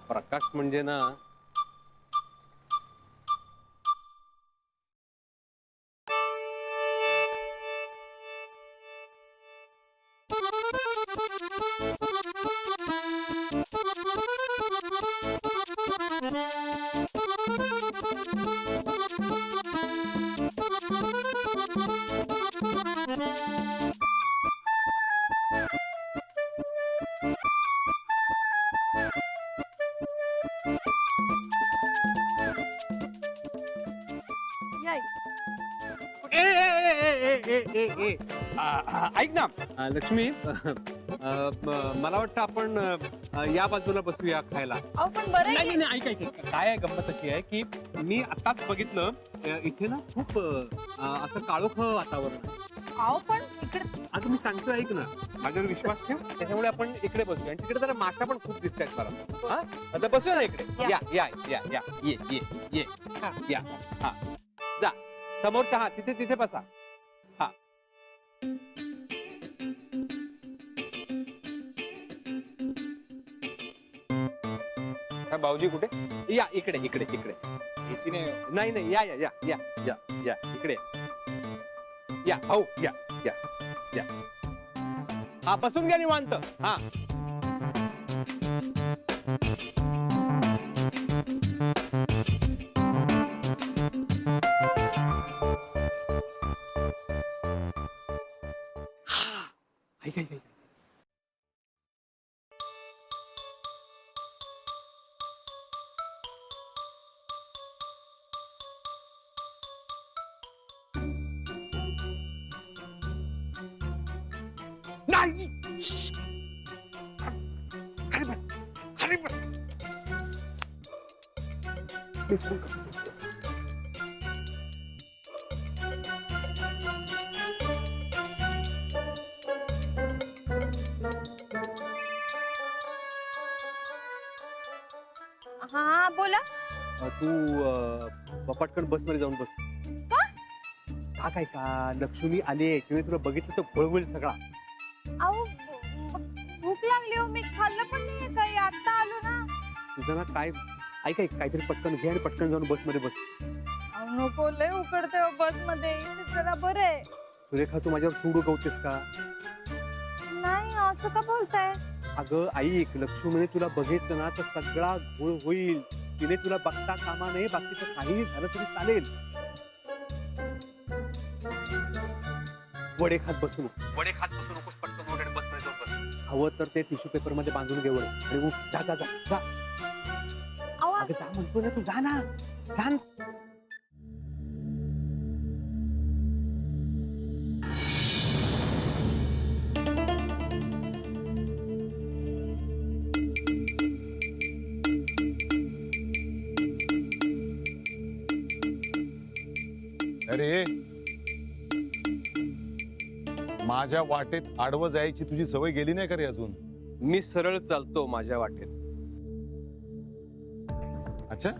प्रकाश म्हणजे ना याय. ए ए ए ए ए ए ए ए ऐक ना लक्ष्मी मला वाटतं आपण या बाजूला बसूया खायला. अहो पण बरं आहे नाही की- नाही ऐक ऐक काय आहे गंमत अशी आहे की मी आताच बघितलं इथे ना खूप असं काळोखं वातावरण आहे. अहो पण इकडे आता मी सांगतो ऐक ना माझ्यावर विश्वास ठेव त्याच्यामुळे आपण इकडे बसूया आणि तिकडे जरा माशा पण खूप दिसतात मला. हा आता बसूया ना इकडे. या या या या ये ये ये हा, या हा जा समोरच्या हा तिथे तिथे बसा. हा काय भाऊजी कुठे? या इकडे इकडे इकडे. एसीने नाही नाही या या या या या या इकडे या भाऊ या या या हा बसून घ्या निवांत. हा ऐक ऐक ऐक नाही. अरे बस अरे बस. हा बोला. तू पटकन बस मध्ये जाऊन बस. का? हा काय का लक्ष्मी आले किंवा तुला बघितलं तर घोळगोळ सगळा. अहो भूक लागली हो मी खाल्लं पण नाही काही आता आलो ना. तुझं ना काय ऐक ऐक काहीतरी पटकन घे आणि पटकन जाऊन बस मध्ये बस. अहो नको लय उकडते बस मध्ये जरा बरं आहे. सुरेखा तू माझ्यावर सूड उगवतेस का? नाही असं का बोलताय? अगं ऐक लक्ष्मीने तुला बघितलं ना तर सगळा घोळ होईल. तिने तुला बघता कामा नये बाकीचं काहीही झालं तरी चालेल. वडे खात बसू नको. वडे खात बसू नकोस. पटकन वगैरे बस मध्ये जाऊन बस. हवं तर ते टिश्यू पेपर मध्ये बांधून घे वडे आणि उठ. जा जा जा जा. अहो अगं जा म्हणतो ना तू जा ना जा ना. अरे माझ्या वाटेत आडवं जायची तुझी सवय गेली नाही का रे अजून? मी सरळ चालतो माझ्या वाटेत. अच्छा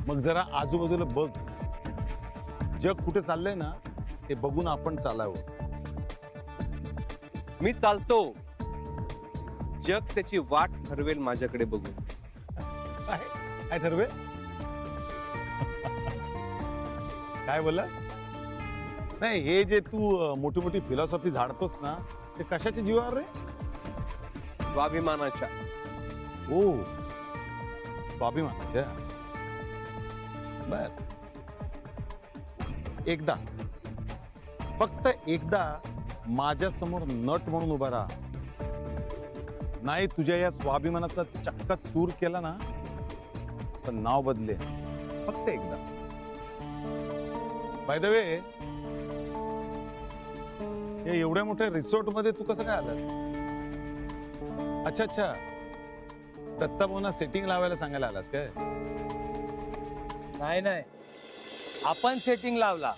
मग जरा आजूबाजूला बघ. जग कुठे चाललंय ना ते बघून आपण चालावं. मी चालतो. जग त्याची वाट ठरवेल माझ्याकडे बघून. काय काय ठरवे? काय बोला? नाही हे जे तू मोठी मोठी फिलॉसॉफी झाडतोस ना ते कशाच्या जीवावर रे? स्वाभिमानाच्या. ओ स्वाभिमानाच्या. बर एकदा फक्त एकदा माझ्या समोर नट म्हणून उभा राहा. नाही तुझ्या या स्वाभिमानाचा चक्का चूर केला ना तर नाव बदले. फक्त एकदा. बाय द वे एवढ्या मोठ्या रिसॉर्ट मध्ये तू कसं काय आलास? अच्छा अच्छा दत्ता भाऊंना सेटिंग लावायला सांगायला आलास काय? नाही नाही आपण सेटिंग लावला.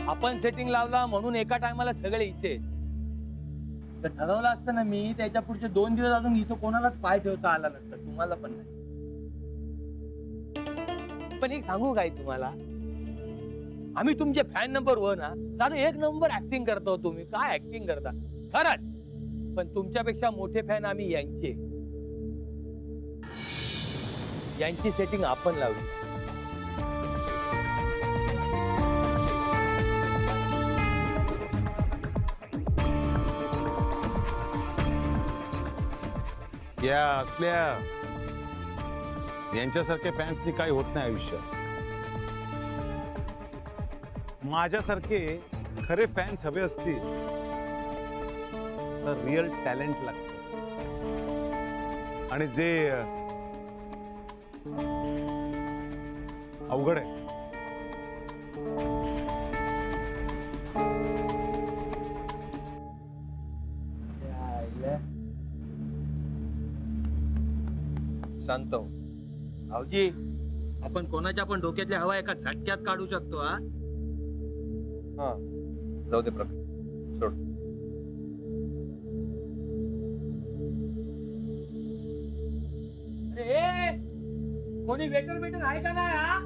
आपण सेटिंग लावला म्हणून एका टायमाला सगळे इथे. तर ठरवलं असतं ना मी त्याच्या पुढचे 2 दिवस अजून इथं कोणालाच पाय ठेवता आला नसतं. तुम्हाला पण नाही. पण एक सांगू काय तुम्हाला, आम्ही तुमचे फॅन नंबर 1 हा. दादा 1 नंबर ऍक्टिंग करतो. तुम्ही काय ऍक्टिंग करता खरंच. पण तुमच्यापेक्षा मोठे फॅन आम्ही यांचे. यांची सेटिंग आपण लावली. या असल्या यांच्यासारख्या फॅन्सनी काही होत नाही आयुष्यात. माझ्यासारखे खरे फॅन्स हवे असतील तर रिअल टॅलेंट लागतं. आणि जे अवघड आहे. शांत हो. भाऊजी, आपण कोणाच्या पण डोक्यातल्या हवा एका झटक्यात काढू शकतो. हा हा जाऊ दे प्रकाश, सोड. अरे कोणी वेटर आहे का नाही? हा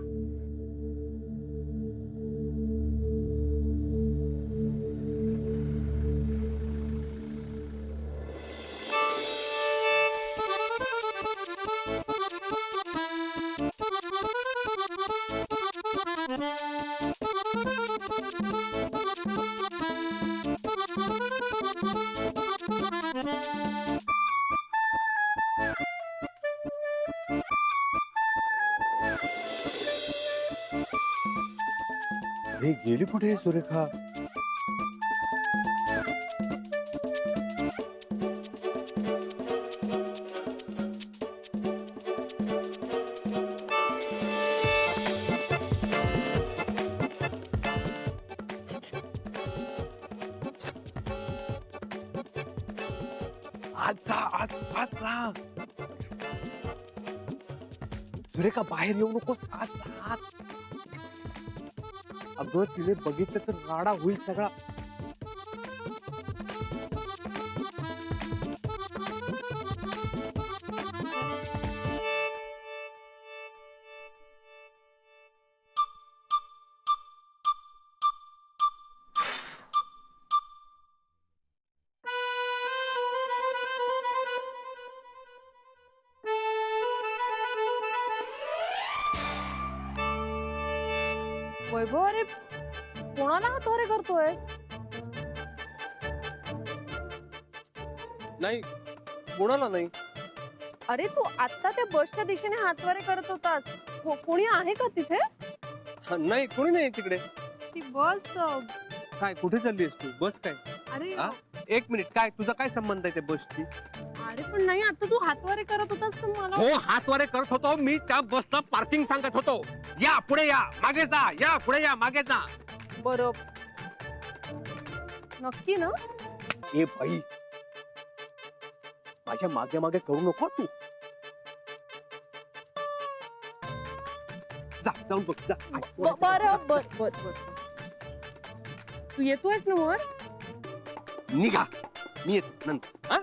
हे गेली कुठे सुरेखा? सुरेखा बाहेर येऊ नकोस. आज अगं तिने बघितलं तर राडा होईल सगळा. वैभव, अरे कोणाला हातवारे करतोयस? नाही, कोणाला नाही. अरे तू आता त्या बसच्या दिशेने हातवारे करत होतास. कोणी आहे का तिथे? नाही, कोणी नाही तिकडे. ती बस काय, कुठे चाललीस तू? बस काय? अरे हा? एक मिनिट, काय तुझा काय संबंध आहे त्या बसची? अरे पण नाही, आता तू हातवारे करत होतास तर मला. हो, हातवारे करत होतो मी. त्या बसला पार्किंग सांगत होतो. या पुढे या, मागे जा. या पुढे या, मागे जा. बरं, नक्की ना? ए बाई, माझ्या मागे मागे करू नको तू. जा, जाऊन बघ जा. बरं बर बर बर. तू येतोयस ना वर? निघा, मी येतो नंतर. हा?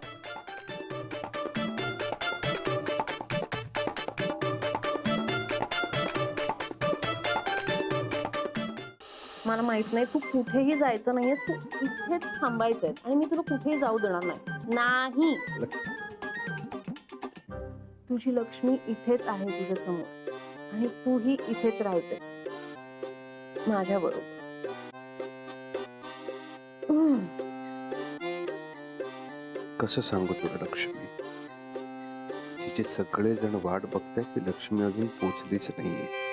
मला माहित नाही, तू कुठेही जायचं नाहीयेस. तू इथेच थांबायचंयस आणि मी तुला कुठेही जाऊ देणार नाही. तुझी लक्ष्मी इथेच आहे तुझ्या समोर आणि तूही इथेच राहायचंयस माझ्या बरोबर. कसं सांगू तुला लक्ष्मी? तिचे सगळे जण वाट बघतायत, ती लक्ष्मी अजून पोचलीच नाहीये.